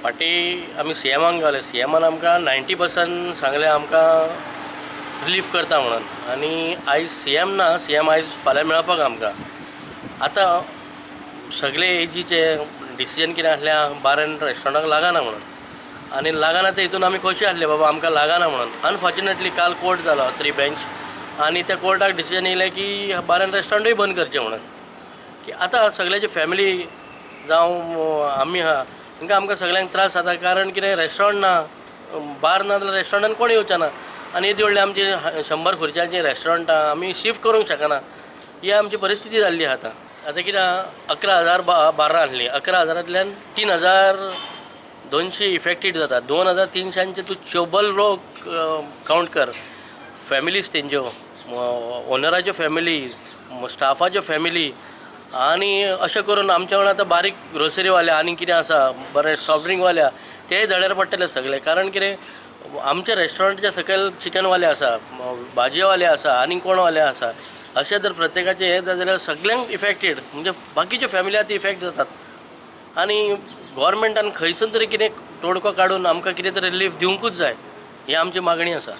फाटी आमी सीएमाक गेले, सीएमान आमकां 90% सांगले आमकां रिलीफ करता म्हणून. आनी आयज सीएम ना, सीएम आयज फाल्यां मेळपाक आमकां. आतां सगळे एजीचे डिसिजन कितें आसलें बार एंड रेस्टॉरंटाक लागना म्हणून. आनी लागना ते हितून आमी खोशी आसले बाबा आमकां लागना म्हणून. अनफॉर्च्युनेटली काल कोर्ट जालो 3 बेंच आनी त्या कोर्टाक डिसिजन येयलें की बार एंड रेस्टॉरंटूय बंद करचें म्हणून. की आतां सगळ्याची फॅमिली जावं आमी आहा तांकां आमकां सगळ्यांक त्रास जाता. कारण कितें रेस्टॉरंट ना, बार ना जाल्यार रेस्टॉरंटान कोण येवचें ना. आनी येदी व्हडली आमची 100 खुर्च्यांची रेस्टॉरंटां आमी शिफ्ट करूंक शकना. ही आमची परिस्थिती जाल्ली आतां. आतां कितें 11,000 बारां आसलीं, 11,000तल्यान 3,200 इफेक्टेड जाता. 2,300 तूं चोबल लोक कावंट कर. फॅमिलीज तेंच्यो, ओनराच्यो फॅमिली, स्टाफाच्यो फॅमिली. आनी अशें करून आमच्या वांगडा आतां बारीक ग्रोसरीवाले आनी कितें आसा बरें सॉफ्ट ड्रिंकवाल्या तेय धड्यार पडटले सगळे. कारण कितें आमच्या रेस्टॉरंटाच्या सकयल चिकनवाले आसा, भाजयेवाले आसा आनी कोणवाले आसा. अशें जर प्रत्येकाचें हें जाल्यार सगळ्यांक इफेक्टेड म्हणजे बाकीच्यो फॅमिली आतां इफेक्ट जातात. आनी गोवोरमेंटान खंयसून तरी कितें तोडको काडून आमकां कितें तरी रिलीफ दिवंकूच जाय ही आमची मागणी आसा.